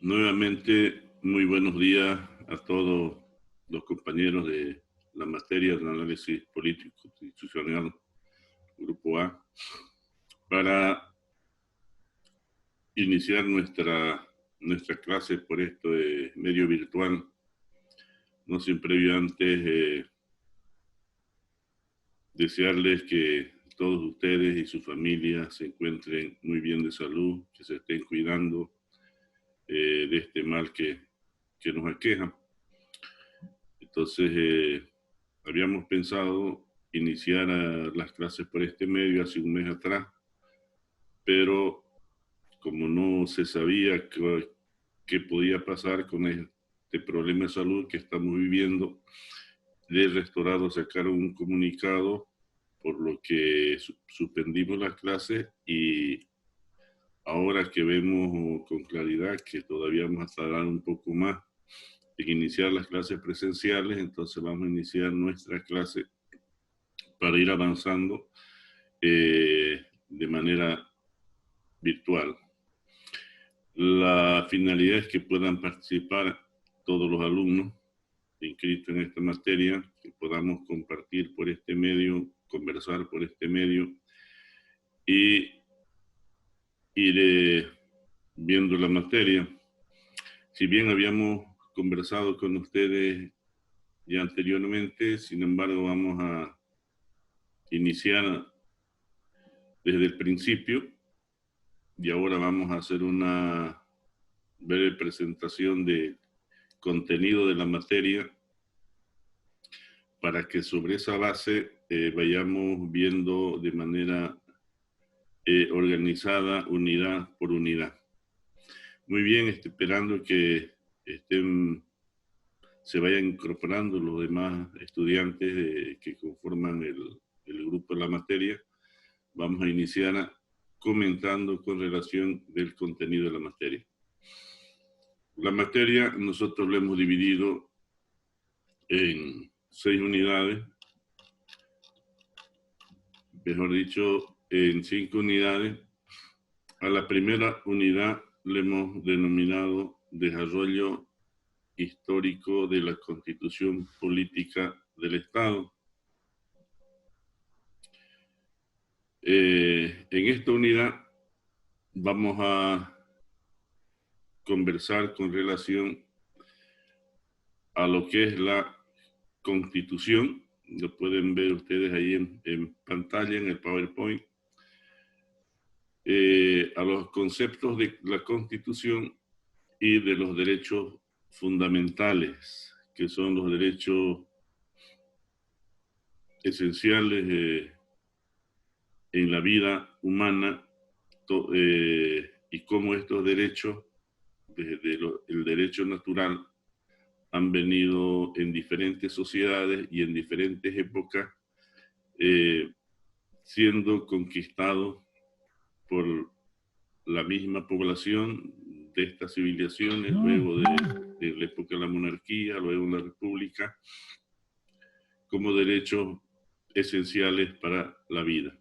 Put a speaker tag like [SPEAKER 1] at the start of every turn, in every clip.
[SPEAKER 1] Nuevamente, muy buenos días a todos los compañeros de la materia de análisis político institucional, Grupo A, para iniciar nuestra clase por esto de medio virtual. No sin previo antes desearles que todos ustedes y sus familias se encuentren muy bien de salud, que se estén cuidando de este mal que nos aqueja. Entonces, habíamos pensado iniciar las clases por este medio hace un mes atrás, pero como no se sabía qué podía pasar con este problema de salud que estamos viviendo, el rectorado sacaron un comunicado por lo que suspendimos las clases, y ahora que vemos con claridad que todavía vamos a tardar un poco más en iniciar las clases presenciales, entonces vamos a iniciar nuestra clase para ir avanzando de manera virtual. La finalidad es que puedan participar todos los alumnos inscritos en esta materia, que podamos compartir por este medio, conversar por este medio y ir viendo la materia. Si bien habíamos conversado con ustedes ya anteriormente, sin embargo vamos a iniciar desde el principio y ahora vamos a hacer una breve presentación de contenido de la materia para que sobre esa base vayamos viendo de manera organizada, unidad por unidad. Muy bien, esperando que se vayan incorporando los demás estudiantes que conforman el grupo de la materia. Vamos a iniciar comentando con relación del contenido de la materia. La materia nosotros la hemos dividido en 6 unidades, mejor dicho, en 5 unidades. A la primera unidad le hemos denominado Desarrollo Histórico de la Constitución Política del Estado. En esta unidad vamos a conversar con relación a lo que es la Constitución. Lo pueden ver ustedes ahí en pantalla, en el PowerPoint. A los conceptos de la Constitución y de los derechos fundamentales, que son los derechos esenciales en la vida humana, y cómo estos derechos, desde el derecho natural, han venido en diferentes sociedades y en diferentes épocas siendo conquistados por la misma población de estas civilizaciones, luego de la época de la monarquía, luego de la república, como derechos esenciales para la vida.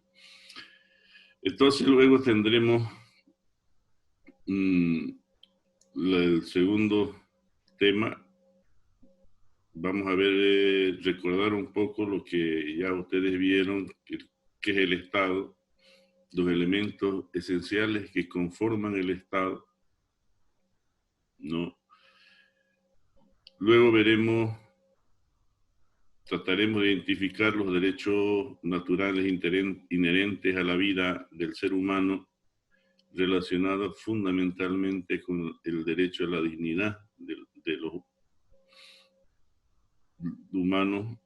[SPEAKER 1] Entonces luego tendremos el segundo tema. Vamos a ver, recordar un poco lo que ya ustedes vieron, que es el Estado, los elementos esenciales que conforman el Estado, ¿no? Luego trataremos de identificar los derechos naturales inherentes a la vida del ser humano, relacionados fundamentalmente con el derecho a la dignidad de los humanos.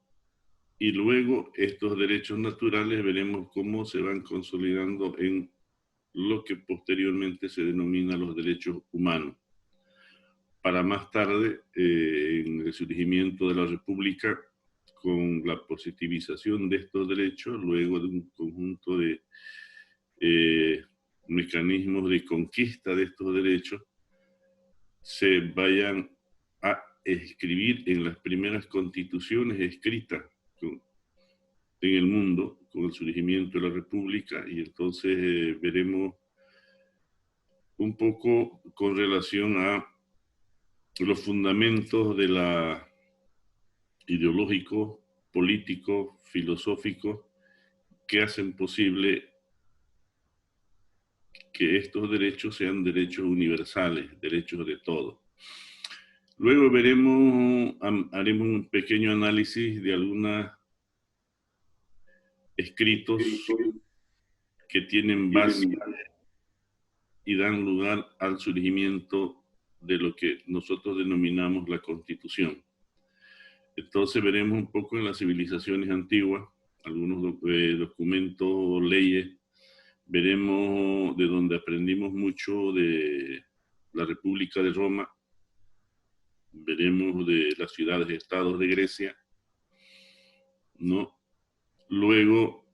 [SPEAKER 1] Y luego estos derechos naturales veremos cómo se van consolidando en lo que posteriormente se denomina los derechos humanos. Para más tarde, en el surgimiento de la República, con la positivización de estos derechos, luego de un conjunto de mecanismos de conquista de estos derechos, se vayan a escribir en las primeras constituciones escritas en el mundo con el surgimiento de la República. Y entonces veremos un poco con relación a los fundamentos de la ideológicos, políticos, filosóficos, que hacen posible que estos derechos sean derechos universales, derechos de todos. Luego haremos un pequeño análisis de algunos escritos que tienen base y dan lugar al surgimiento de lo que nosotros denominamos la Constitución. Entonces veremos un poco en las civilizaciones antiguas, algunos documentos, leyes, veremos de donde aprendimos mucho de la República de Roma, veremos de las ciudades-estados de Grecia, ¿no? Luego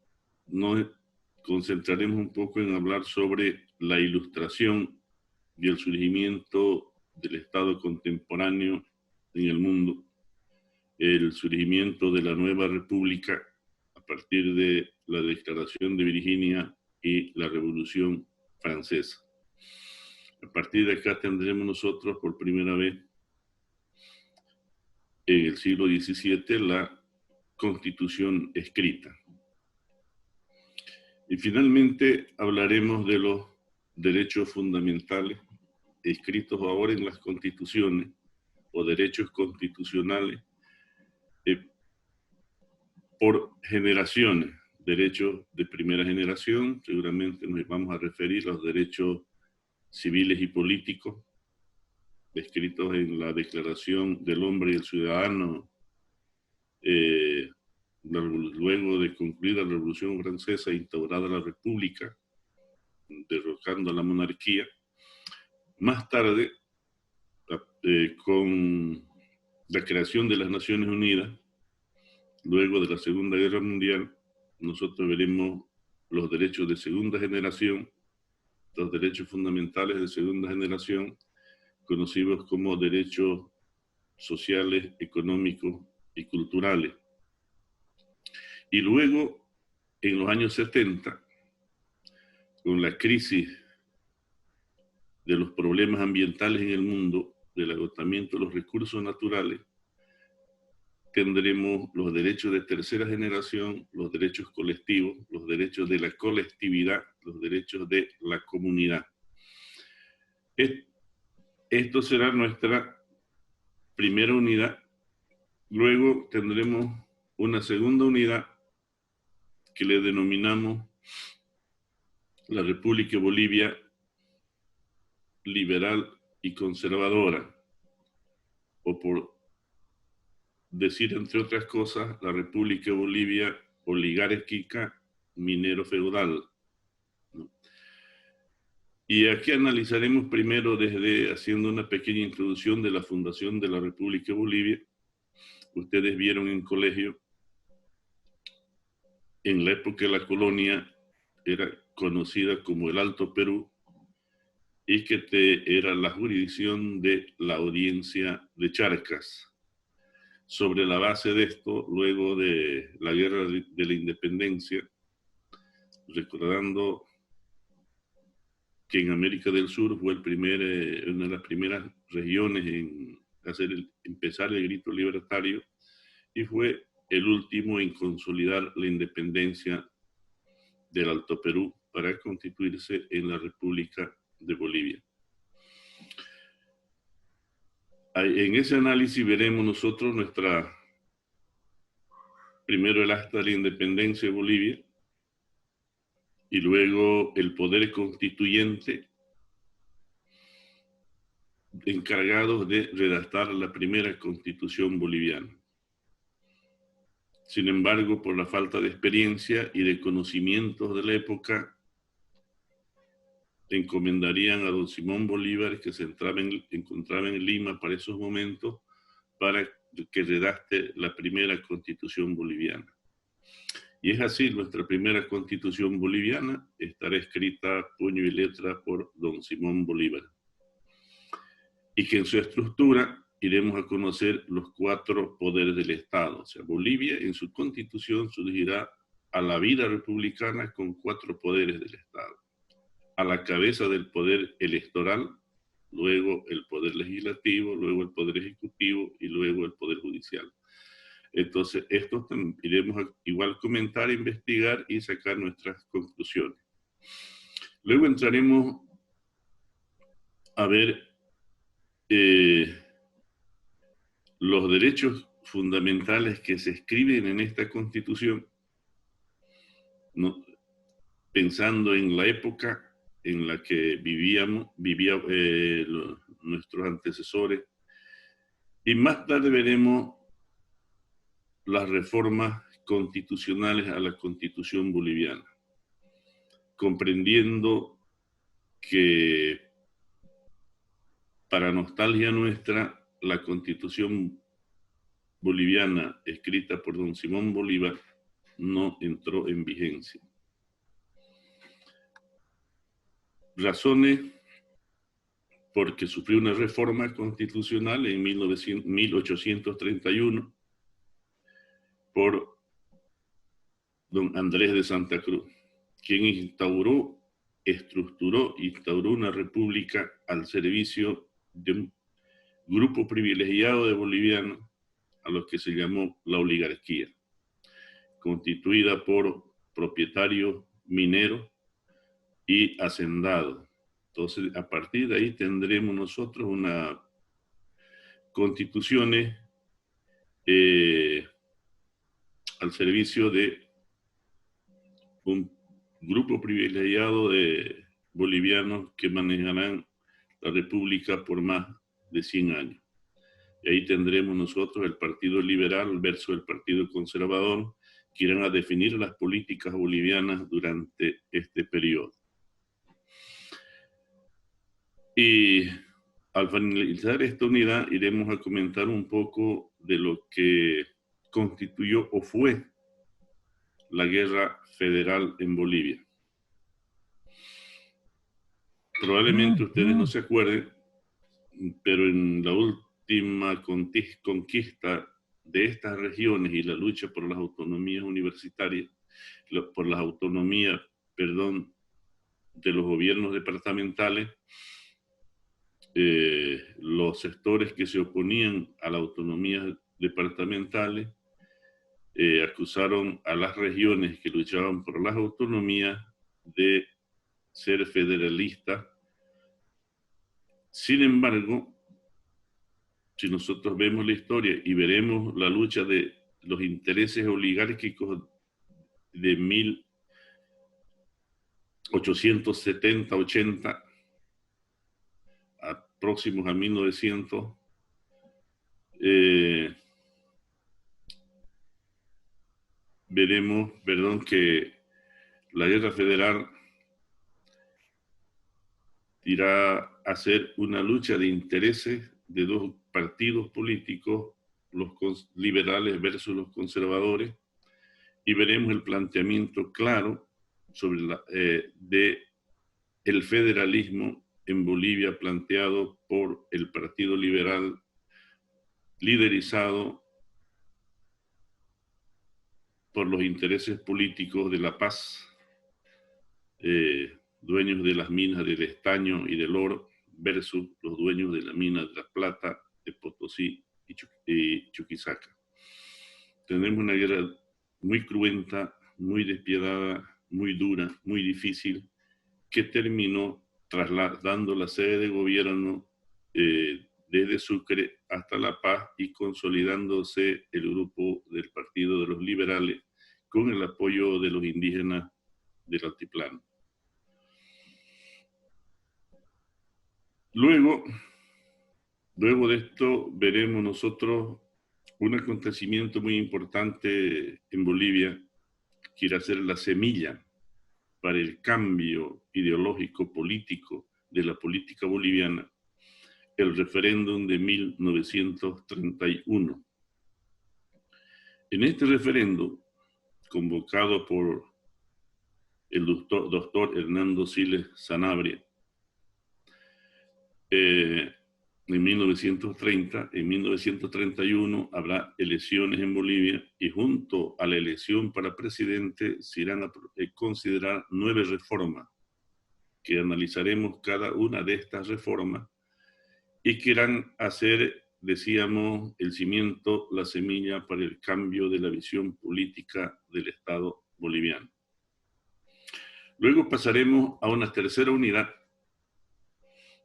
[SPEAKER 1] nos concentraremos un poco en hablar sobre la Ilustración y el surgimiento del Estado contemporáneo en el mundo, el surgimiento de la nueva república a partir de la Declaración de Virginia y la Revolución Francesa. A partir de acá tendremos nosotros por primera vez en el siglo XVII la Constitución escrita. Y finalmente hablaremos de los derechos fundamentales escritos ahora en las constituciones o derechos constitucionales por generaciones, derechos de primera generación, seguramente nos vamos a referir a los derechos civiles y políticos, descritos en la Declaración del Hombre y el Ciudadano, luego de concluida la Revolución Francesa, instaurada la República, derrocando a la monarquía. Más tarde, con la creación de las Naciones Unidas, luego de la Segunda Guerra Mundial, nosotros veremos los derechos de segunda generación, los derechos fundamentales de segunda generación, conocidos como derechos sociales, económicos y culturales. Y luego, en los años 70, con la crisis de los problemas ambientales en el mundo, del agotamiento de los recursos naturales, tendremos los derechos de tercera generación, los derechos colectivos, los derechos de la colectividad, los derechos de la comunidad. Esto será nuestra primera unidad. Luego tendremos una segunda unidad que le denominamos la República de Bolivia liberal y conservadora, o por decir entre otras cosas, la República de Bolivia oligárquica minero feudal. Y aquí analizaremos primero haciendo una pequeña introducción de la fundación de la República de Bolivia. Ustedes vieron en colegio, en la época de la colonia, era conocida como el Alto Perú, y que era la jurisdicción de la Audiencia de Charcas. Sobre la base de esto, luego de la Guerra de la Independencia, recordando que en América del Sur fue una de las primeras regiones en empezar el grito libertario, y fue el último en consolidar la independencia del Alto Perú para constituirse en la República de Bolivia. En ese análisis veremos nosotros primero el acta de la independencia de Bolivia, y luego el poder constituyente encargado de redactar la primera constitución boliviana. Sin embargo, por la falta de experiencia y de conocimientos de la época, encomendarían a don Simón Bolívar, que se encontraba en Lima para esos momentos, para que redacte la primera constitución boliviana. Y es así, nuestra primera constitución boliviana estará escrita puño y letra por don Simón Bolívar. Y que en su estructura iremos a conocer los 4 poderes del Estado. O sea, Bolivia en su constitución surgirá a la vida republicana con 4 poderes del Estado. A la cabeza del poder electoral, luego el Poder Legislativo, luego el Poder Ejecutivo y luego el Poder Judicial. Entonces, esto iremos a igual comentar, investigar y sacar nuestras conclusiones. Luego entraremos a ver los derechos fundamentales que se escriben en esta Constitución, ¿no? Pensando en la época en la que vivían nuestros antecesores. Y más tarde veremos las reformas constitucionales a la Constitución boliviana, comprendiendo que, para nostalgia nuestra, la Constitución boliviana escrita por don Simón Bolívar no entró en vigencia. Razones: porque sufrió una reforma constitucional en 1831 por don Andrés de Santa Cruz, quien instauró una república al servicio de un grupo privilegiado de bolivianos a los que se llamó la oligarquía, constituida por propietarios mineros y hacendados. Entonces, a partir de ahí tendremos nosotros una constituciones al servicio de un grupo privilegiado de bolivianos que manejarán la República por más de 100 años. Y ahí tendremos nosotros el Partido Liberal versus el Partido Conservador, que irán a definir las políticas bolivianas durante este periodo. Y al finalizar esta unidad iremos a comentar un poco de lo que constituyó o fue la guerra federal en Bolivia. Probablemente ustedes no se acuerden, pero en la última conquista de estas regiones y la lucha por las autonomías universitarias, por las autonomías, de los gobiernos departamentales, los sectores que se oponían a las autonomías departamentales acusaron a las regiones que luchaban por las autonomías de ser federalistas. Sin embargo, si nosotros vemos la historia y veremos la lucha de los intereses oligárquicos de 1870-80 próximos a 1900, veremos, que la guerra federal irá a ser una lucha de intereses de dos partidos políticos, los liberales versus los conservadores, y veremos el planteamiento claro sobre el federalismo en Bolivia planteado por el Partido Liberal, liderizado por los intereses políticos de La Paz, dueños de las minas del estaño y del oro, versus los dueños de la mina de la plata de Potosí y Chuquisaca. Tenemos una guerra muy cruenta, muy despiadada, muy dura, muy difícil, que terminó trasladando la sede de gobierno desde Sucre hasta La Paz y consolidándose el grupo del Partido de los Liberales con el apoyo de los indígenas del altiplano. Luego de esto veremos nosotros un acontecimiento muy importante en Bolivia, que irá a ser la semilla para el cambio ideológico político de la política boliviana, el referéndum de 1931. En este referéndum, convocado por el doctor Hernando Siles Sanabria, en 1930, en 1931 habrá elecciones en Bolivia y junto a la elección para presidente se irán a considerar 9 reformas, que analizaremos cada una de estas reformas y quieran hacer, decíamos, el cimiento, la semilla para el cambio de la visión política del Estado boliviano. Luego pasaremos a una tercera unidad,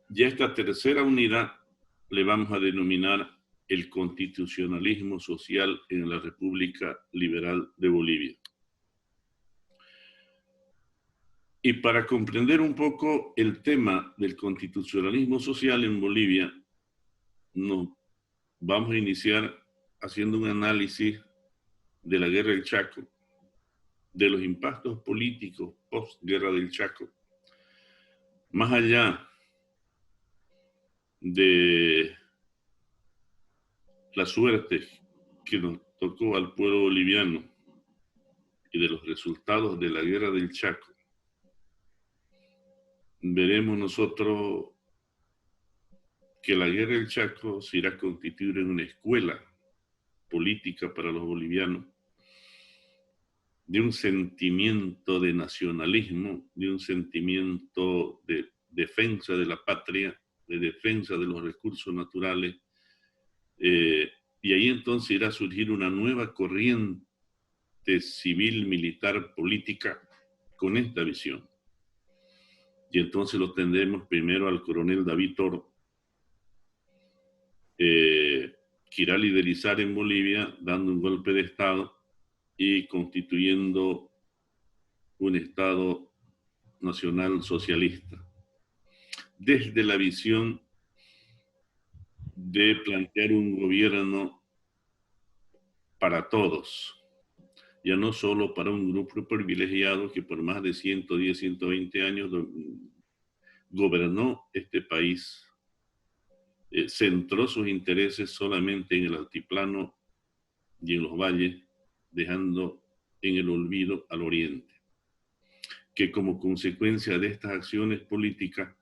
[SPEAKER 1] y a esta tercera unidad le vamos a denominar el constitucionalismo social en la República Liberal de Bolivia. Y para comprender un poco el tema del constitucionalismo social en Bolivia, nos vamos a iniciar haciendo un análisis de la Guerra del Chaco, de los impactos políticos post-Guerra del Chaco, más allá de la suerte que nos tocó al pueblo boliviano y de los resultados de la Guerra del Chaco, veremos nosotros que la Guerra del Chaco se irá a constituir en una escuela política para los bolivianos, de un sentimiento de nacionalismo, de un sentimiento de defensa de la patria, de defensa de los recursos naturales, y ahí entonces irá a surgir una nueva corriente civil, militar, política, con esta visión. Y entonces lo tendremos primero al coronel David Toro, que irá a liderizar en Bolivia, dando un golpe de Estado y constituyendo un Estado nacional socialista, desde la visión de plantear un gobierno para todos, ya no solo para un grupo privilegiado que por más de 110, 120 años gobernó este país, centró sus intereses solamente en el altiplano y en los valles, dejando en el olvido al oriente, que como consecuencia de estas acciones políticas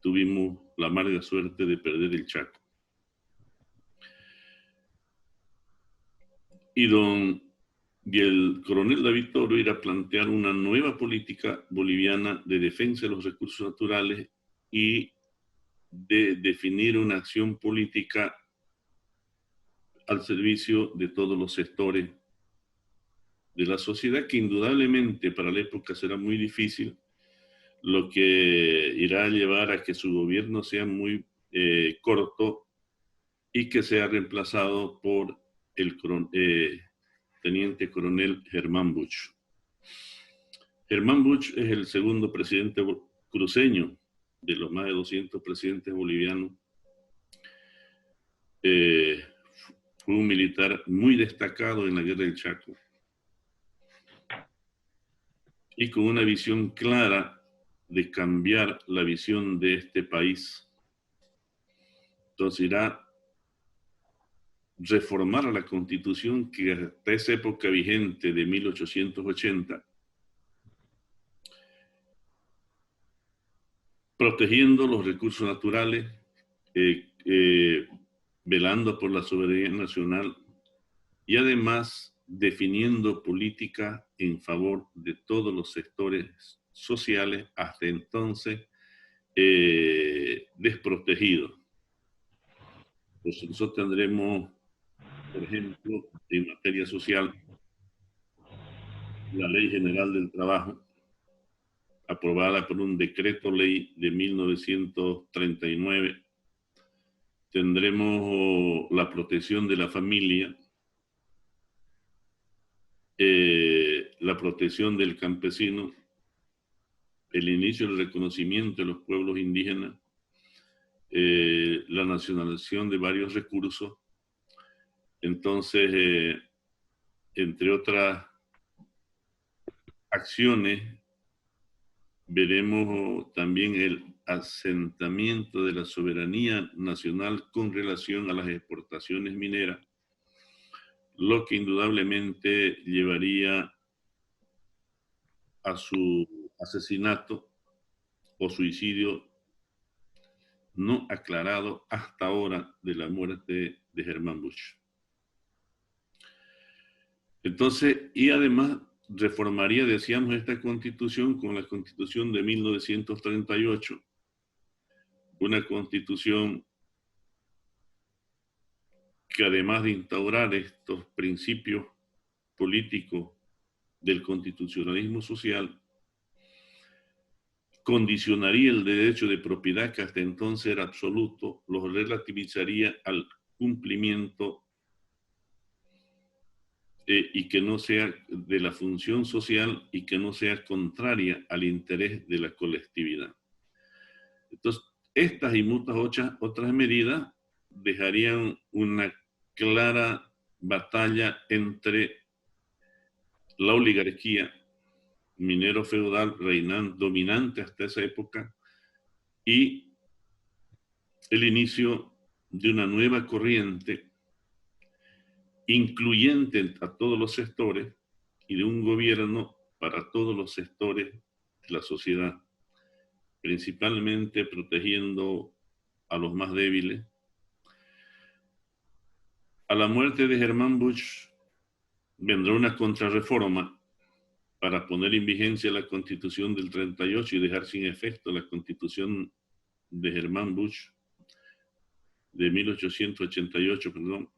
[SPEAKER 1] tuvimos la amarga suerte de perder el Chaco. Y el coronel David Toro irá a plantear una nueva política boliviana de defensa de los recursos naturales y de definir una acción política al servicio de todos los sectores de la sociedad, que indudablemente para la época será muy difícil, lo que irá a llevar a que su gobierno sea muy corto y que sea reemplazado por el teniente coronel Germán Busch. Germán Busch es el segundo presidente cruceño de los más de 200 presidentes bolivianos. Fue un militar muy destacado en la Guerra del Chaco y con una visión clara de cambiar la visión de este país. Entonces irá a reformar la Constitución que hasta esa época vigente de 1880, protegiendo los recursos naturales, velando por la soberanía nacional y además definiendo política en favor de todos los sectores sociales hasta entonces desprotegidos. Pues nosotros tendremos, por ejemplo, en materia social, la Ley General del Trabajo, aprobada por un decreto ley de 1939. Tendremos la protección de la familia, la protección del campesino, el inicio del reconocimiento de los pueblos indígenas, la nacionalización de varios recursos. Entonces, entre otras acciones, veremos también el asentamiento de la soberanía nacional con relación a las exportaciones mineras, lo que indudablemente llevaría a su asesinato o suicidio no aclarado hasta ahora de la muerte de Germán Busch. Entonces, y además reformaría, decíamos, esta constitución con la constitución de 1938, una constitución que además de instaurar estos principios políticos del constitucionalismo social, condicionaría el derecho de propiedad, que hasta entonces era absoluto, lo relativizaría al cumplimiento y que no sea de la función social y que no sea contraria al interés de la colectividad. Entonces, estas y muchas otras medidas dejarían una clara batalla entre la oligarquía minero feudal dominante hasta esa época y el inicio de una nueva corriente incluyente a todos los sectores y de un gobierno para todos los sectores de la sociedad, principalmente protegiendo a los más débiles. A la muerte de Germán Busch vendrá una contrarreforma para poner en vigencia la Constitución del 38 y dejar sin efecto la Constitución de Germán Busch de 1888, perdón.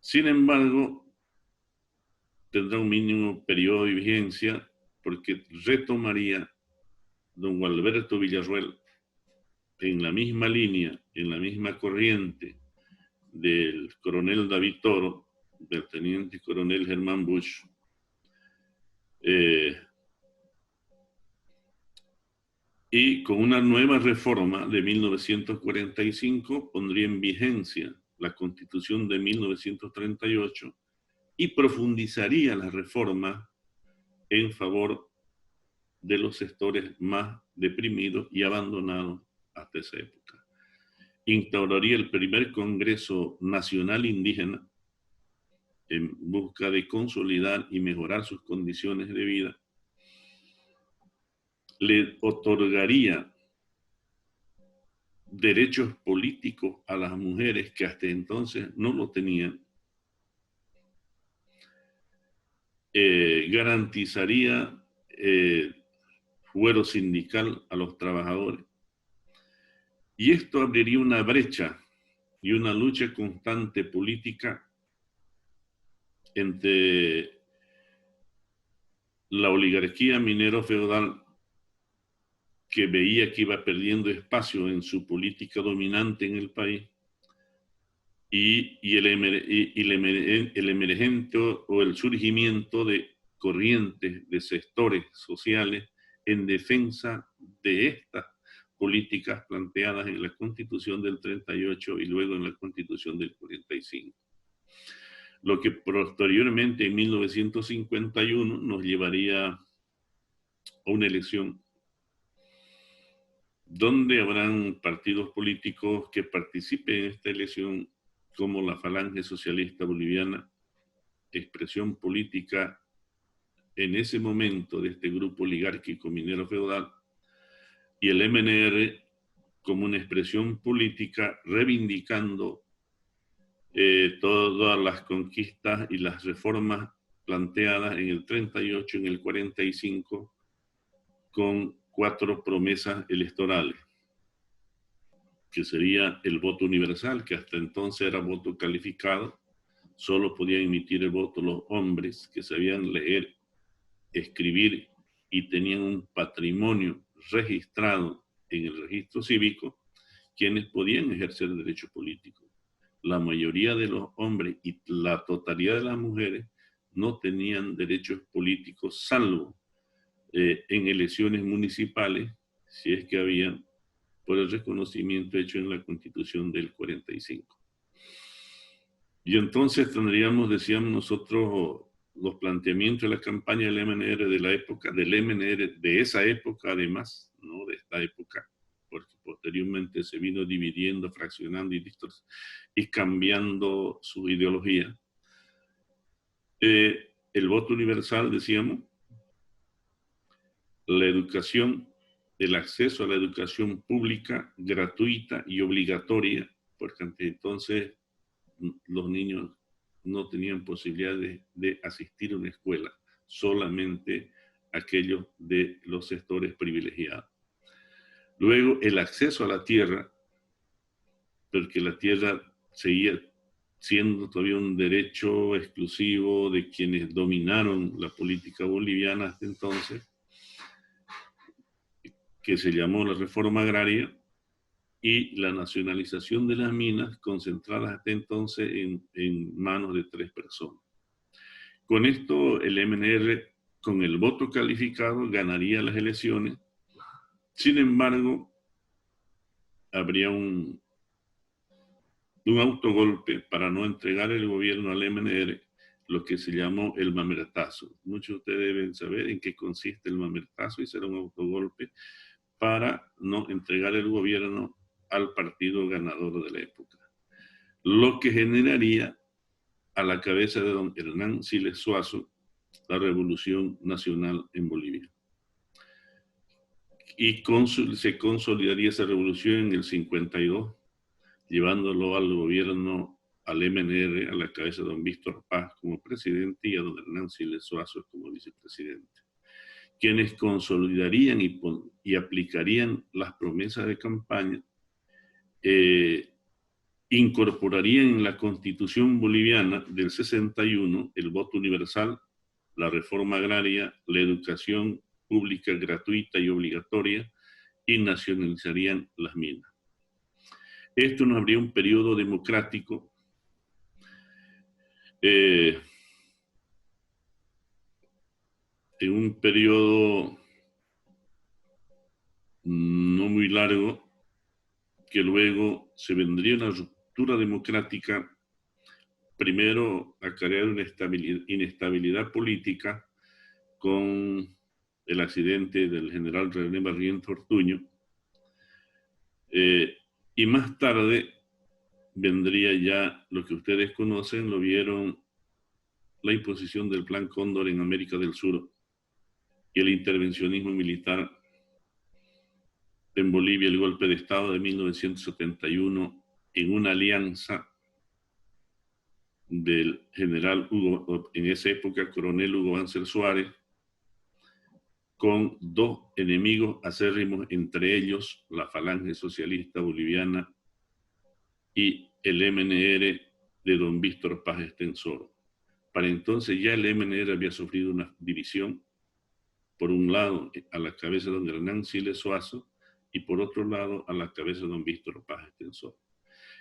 [SPEAKER 1] Sin embargo, tendrá un mínimo periodo de vigencia porque retomaría don Gualberto Villarroel en la misma línea, en la misma corriente del coronel David Toro, del teniente coronel Germán Busch, y con una nueva reforma de 1945 pondría en vigencia la Constitución de 1938 y profundizaría la reforma en favor de los sectores más deprimidos y abandonados hasta esa época. Instauraría el primer Congreso Nacional Indígena en busca de consolidar y mejorar sus condiciones de vida. Le otorgaría derechos políticos a las mujeres que hasta entonces no lo tenían. Garantizaría fuero sindical a los trabajadores. Y esto abriría una brecha y una lucha constante política entre la oligarquía minero feudal, que veía que iba perdiendo espacio en su política dominante en el país, y el emergente o el surgimiento de corrientes, de sectores sociales en defensa de estas políticas planteadas en la Constitución del 38 y luego en la Constitución del 45. Lo que posteriormente en 1951 nos llevaría a una elección donde habrán partidos políticos que participen en esta elección, como la Falange Socialista Boliviana, expresión política en ese momento de este grupo oligárquico minero feudal, y el MNR como una expresión política reivindicando todas las conquistas y las reformas planteadas en el 38, en el 45, con 4 promesas electorales, que sería el voto universal, que hasta entonces era voto calificado, solo podían emitir el voto los hombres que sabían leer, escribir y tenían un patrimonio registrado en el registro cívico, quienes podían ejercer derechos políticos. La mayoría de los hombres y la totalidad de las mujeres no tenían derechos políticos, salvo en elecciones municipales, si es que habían, por el reconocimiento hecho en la Constitución del 45. Y entonces tendríamos, decíamos nosotros, los planteamientos de la campaña del MNR de la época, del MNR de esa época además, no de esta época, porque posteriormente se vino dividiendo, fraccionando y cambiando su ideología. El voto universal, decíamos, la educación, el acceso a la educación pública, gratuita y obligatoria, porque ante entonces los niños no tenían posibilidad de asistir a una escuela, solamente aquellos de los sectores privilegiados. Luego, el acceso a la tierra, porque la tierra seguía siendo todavía un derecho exclusivo de quienes dominaron la política boliviana hasta entonces, que se llamó la reforma agraria, y la nacionalización de las minas concentradas hasta entonces en manos de 3 personas. Con esto el MNR, con el voto calificado, ganaría las elecciones. Sin embargo, habría un autogolpe para no entregar el gobierno al MNR, lo que se llamó el mamertazo. Muchos de ustedes deben saber en qué consiste el mamertazo, y será un autogolpe para no entregar el gobierno al partido ganador de la época, lo que generaría a la cabeza de don Hernán Siles Suazo la Revolución Nacional en Bolivia. Y se consolidaría esa revolución en el 52, llevándolo al gobierno, al MNR, a la cabeza de don Víctor Paz como presidente y a don Hernán Siles Suazo como vicepresidente, quienes consolidarían y aplicarían las promesas de campaña, incorporarían en la Constitución boliviana del 61 el voto universal, la reforma agraria, la educación pública gratuita y obligatoria, y nacionalizarían las minas. Esto nos habría un periodo democrático en un periodo no muy largo, que luego se vendría una ruptura democrática, primero a crear una inestabilidad política con el accidente del general René Barrientos Ortuño, y más tarde vendría ya lo que ustedes conocen, lo vieron, la imposición del Plan Cóndor en América del Sur y el intervencionismo militar en Bolivia, el golpe de Estado de 1971, en una alianza del general Hugo, en esa época coronel Hugo Banzer Suárez, con 2 enemigos acérrimos, entre ellos la Falange Socialista Boliviana y el MNR de don Víctor Paz Estenssoro. Para entonces ya el MNR había sufrido una división, por un lado a la cabeza de don Hernán Siles Suazo y por otro lado a la cabeza de don Víctor Paz Estenssoro.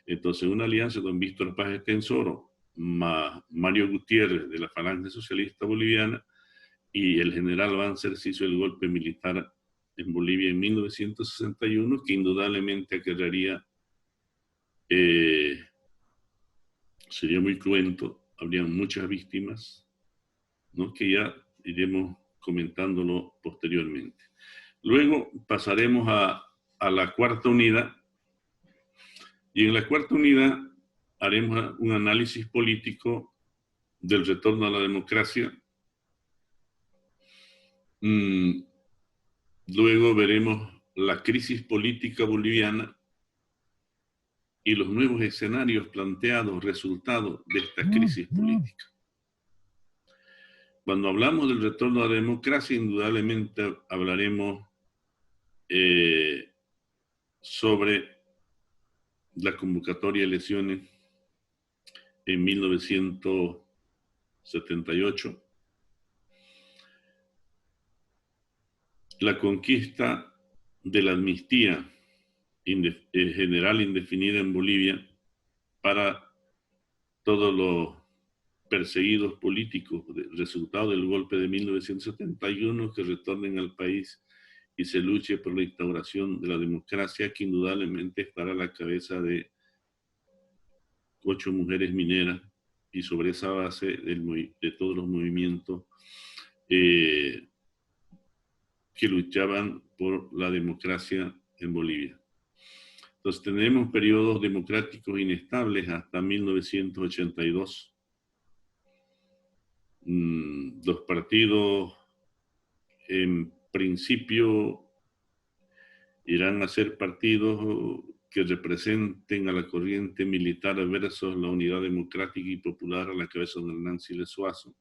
[SPEAKER 1] Entonces una alianza de don Víctor Paz Estenssoro más Mario Gutiérrez de la Falange Socialista Boliviana y el general Banzer se hizo el golpe militar en Bolivia en 1961, que indudablemente acarrearía, sería muy cruento, habrían muchas víctimas, ¿no?, que ya iremos comentándolo posteriormente. Luego pasaremos a la cuarta unidad, y en la cuarta unidad haremos un análisis político del retorno a la democracia. Luego veremos la crisis política boliviana y los nuevos escenarios planteados, resultado de esta crisis política. Cuando hablamos del retorno a la democracia, indudablemente hablaremos sobre la convocatoria de elecciones en 1978, la conquista de la amnistía general indefinida en Bolivia para todos los perseguidos políticos, resultado del golpe de 1971, que retornen al país y se luche por la instauración de la democracia, que indudablemente estará a la cabeza de 8 mujeres mineras, y sobre esa base de todos los movimientos que luchaban por la democracia en Bolivia. Entonces tenemos periodos democráticos inestables hasta 1982. Los partidos en principio irán a ser partidos que representen a la corriente militar versus la unidad democrática y popular a la cabeza de Hernán Siles Suazo.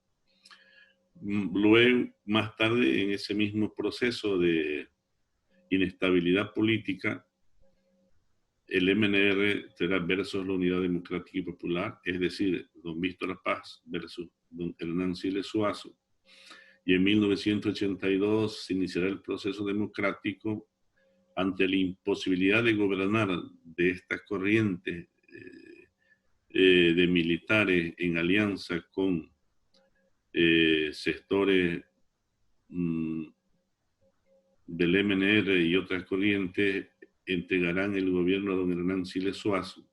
[SPEAKER 1] Luego, más tarde, en ese mismo proceso de inestabilidad política, el MNR será versus la Unidad Democrática y Popular, es decir, don Víctor Paz versus don Hernán Siles Suazo. Y en 1982 se iniciará el proceso democrático ante la imposibilidad de gobernar de estas corrientes de militares en alianza con sectores del MNR y otras corrientes, entregarán el gobierno a don Hernán Siles Suazo,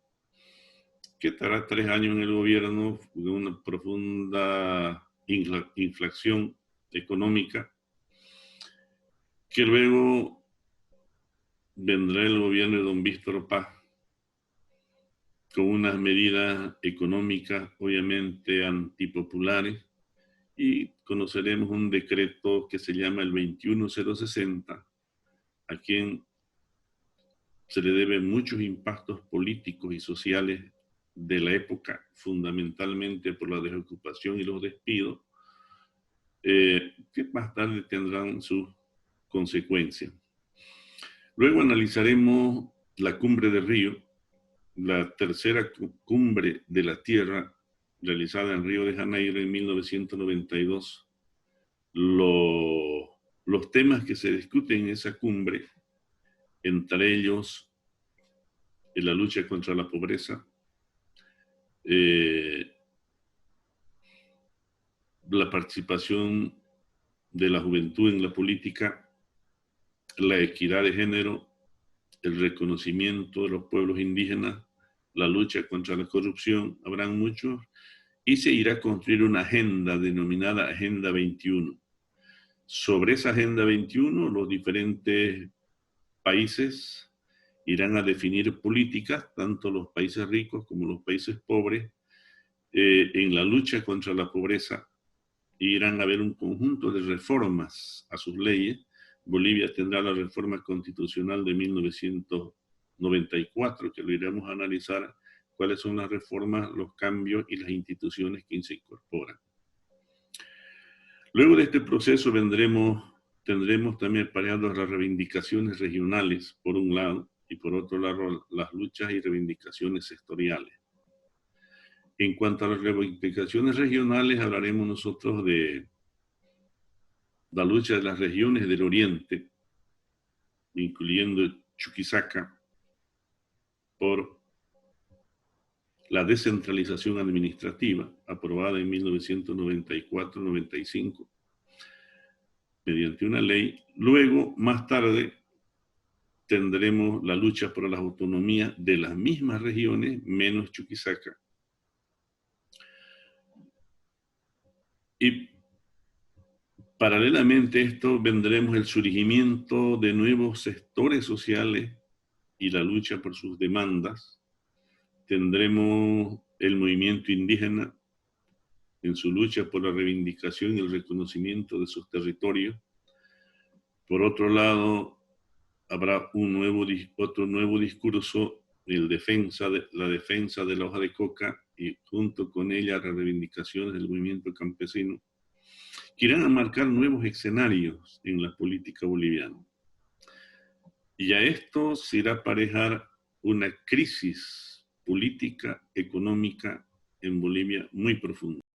[SPEAKER 1] que estará 3 años en el gobierno de una profunda inflación económica, que luego vendrá el gobierno de don Víctor Paz con unas medidas económicas obviamente antipopulares, y conoceremos un decreto que se llama el 21060, a quien se le deben muchos impactos políticos y sociales de la época, fundamentalmente por la desocupación y los despidos, que más tarde tendrán sus consecuencias. Luego analizaremos la Cumbre de Río, la tercera cumbre de la Tierra, realizada en Río de Janeiro en 1992. Los temas que se discuten en esa cumbre, entre ellos la lucha contra la pobreza, la participación de la juventud en la política, la equidad de género, el reconocimiento de los pueblos indígenas, la lucha contra la corrupción, habrán muchos, y se irá a construir una agenda denominada Agenda 21. Sobre esa Agenda 21, los diferentes países irán a definir políticas, tanto los países ricos como los países pobres, en la lucha contra la pobreza. Irán a haber un conjunto de reformas a sus leyes. Bolivia tendrá la reforma constitucional de 1994, que lo iremos a analizar, cuáles son las reformas, los cambios y las instituciones que se incorporan. Luego de este proceso tendremos también aparejadas las reivindicaciones regionales, por un lado, y por otro lado las luchas y reivindicaciones sectoriales. En cuanto a las reivindicaciones regionales, hablaremos nosotros de la lucha de las regiones del Oriente, incluyendo Chuquisaca, por la descentralización administrativa aprobada en 1994-95 mediante una ley. Luego, más tarde, tendremos la lucha por las autonomías de las mismas regiones, menos Chuquisaca. Y paralelamente a esto vendremos el surgimiento de nuevos sectores sociales y la lucha por sus demandas. Tendremos el movimiento indígena en su lucha por la reivindicación y el reconocimiento de sus territorios. Por otro lado, habrá otro nuevo discurso, la defensa de la hoja de coca, y junto con ella las reivindicaciones del movimiento campesino, que irán a marcar nuevos escenarios en la política boliviana. Y a esto se irá a aparejar una crisis política, económica en Bolivia muy profunda.